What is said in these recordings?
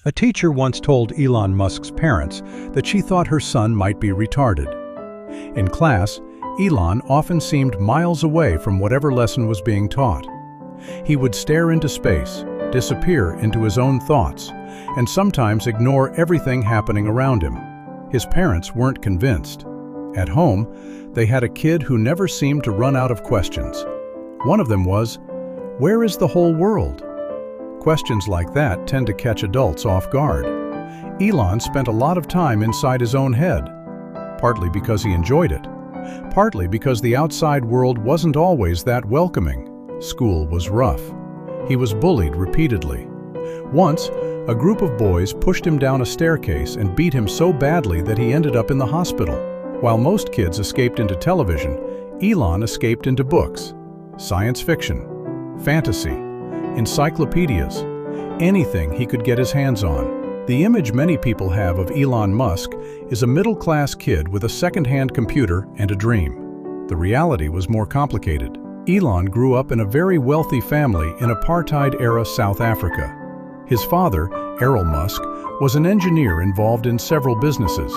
A teacher once told Elon Musk's parents that she thought her son might be retarded. In class, Elon often seemed miles away from whatever lesson was being taught. He would stare into space, disappear into his own thoughts, and sometimes ignore everything happening around him. His parents weren't convinced. At home, they had a kid who never seemed to run out of questions. One of them was, "Where is the whole world?" Questions like that tend to catch adults off guard. Elon spent a lot of time inside his own head, partly because he enjoyed it, partly because the outside world wasn't always that welcoming. School was rough. He was bullied repeatedly. Once, a group of boys pushed him down a staircase and beat him so badly that he ended up in the hospital. While most kids escaped into television, Elon escaped into books, science fiction, fantasy, encyclopedias, anything he could get his hands on. The image many people have of Elon Musk is a middle-class kid with a second-hand computer and a dream. The reality was more complicated. Elon grew up in a very wealthy family in apartheid-era South Africa. His father, Elon Musk, was an engineer involved in several businesses.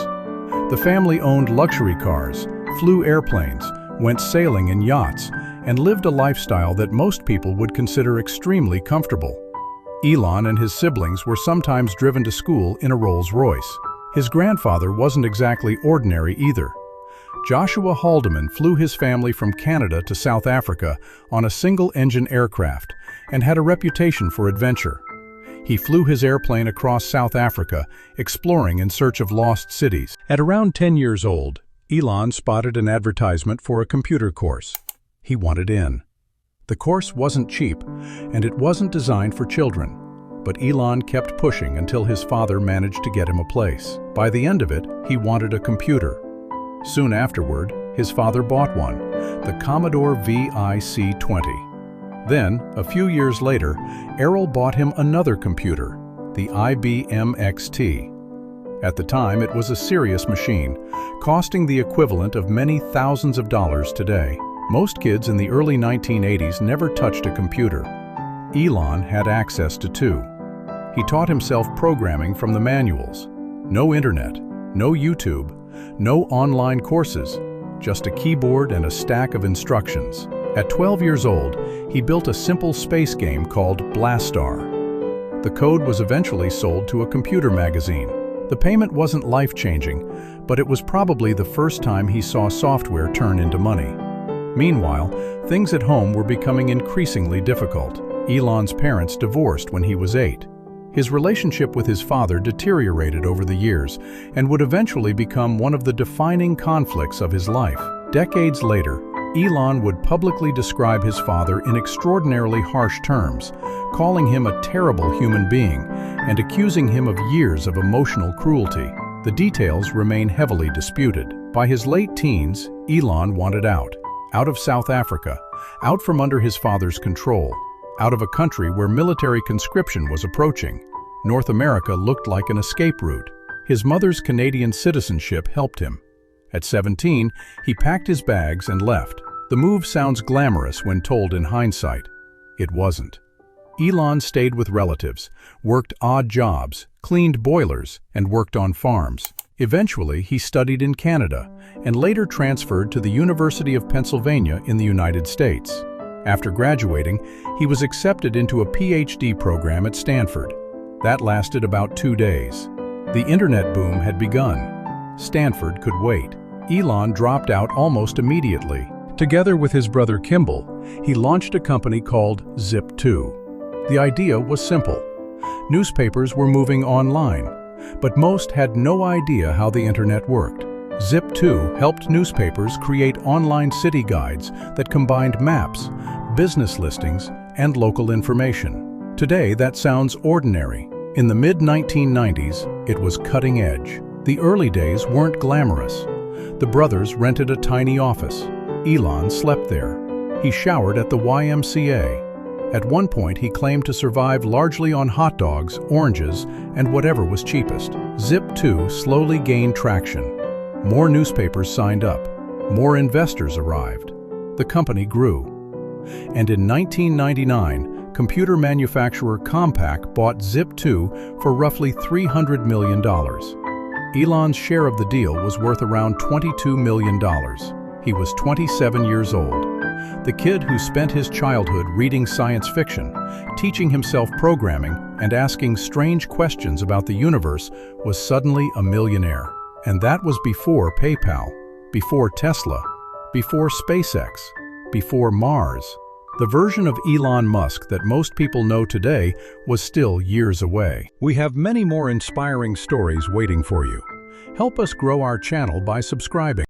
The family owned luxury cars, flew airplanes, went sailing in yachts, and lived a lifestyle that most people would consider extremely comfortable. Elon and his siblings were sometimes driven to school in a Rolls-Royce. His grandfather wasn't exactly ordinary either. Joshua Haldeman flew his family from Canada to South Africa on a single-engine aircraft and had a reputation for adventure. He flew his airplane across South Africa, exploring in search of lost cities. At around 10 years old, Elon spotted an advertisement for a computer course. He wanted in. The course wasn't cheap, and it wasn't designed for children. But Elon kept pushing until his father managed to get him a place. By the end of it, he wanted a computer. Soon afterward, his father bought one, the Commodore VIC-20. Then, a few years later, Errol bought him another computer, the IBM XT. At the time, it was a serious machine, costing the equivalent of many thousands of dollars today. Most kids in the early 1980s never touched a computer. Elon had access to two. He taught himself programming from the manuals. No internet, no YouTube, no online courses, just a keyboard and a stack of instructions. At 12 years old, he built a simple space game called Blastar. The code was eventually sold to a computer magazine. The payment wasn't life-changing, but it was probably the first time he saw software turn into money. Meanwhile, things at home were becoming increasingly difficult. Elon's parents divorced when he was 8. His relationship with his father deteriorated over the years and would eventually become one of the defining conflicts of his life. Decades later, Elon would publicly describe his father in extraordinarily harsh terms, calling him a terrible human being and accusing him of years of emotional cruelty. The details remain heavily disputed. By his late teens, Elon wanted out of South Africa, out from under his father's control, out of a country where military conscription was approaching. North America looked like an escape route. His mother's Canadian citizenship helped him. At 17, he packed his bags and left. The move sounds glamorous when told in hindsight. It wasn't. Elon stayed with relatives, worked odd jobs, cleaned boilers, and worked on farms. Eventually, he studied in Canada and later transferred to the University of Pennsylvania in the United States. After graduating, he was accepted into a PhD program at Stanford. That lasted about 2 days. The internet boom had begun. Stanford could wait. Elon dropped out almost immediately. Together with his brother Kimball, he launched a company called Zip2. The idea was simple. Newspapers were moving online, but most had no idea how the internet worked. Zip2 helped newspapers create online city guides that combined maps, business listings, and local information. Today, that sounds ordinary. In the mid-1990s, it was cutting edge. The early days weren't glamorous. The brothers rented a tiny office. Elon slept there. He showered at the YMCA. At one point, he claimed to survive largely on hot dogs, oranges, and whatever was cheapest. Zip2 slowly gained traction. More newspapers signed up. More investors arrived. The company grew. And in 1999, computer manufacturer Compaq bought Zip2 for roughly $300 million. Elon's share of the deal was worth around $22 million. He was 27 years old. The kid who spent his childhood reading science fiction, teaching himself programming, and asking strange questions about the universe was suddenly a millionaire. And that was before PayPal, before Tesla, before SpaceX, before Mars. The version of Elon Musk that most people know today was still years away. We have many more inspiring stories waiting for you. Help us grow our channel by subscribing.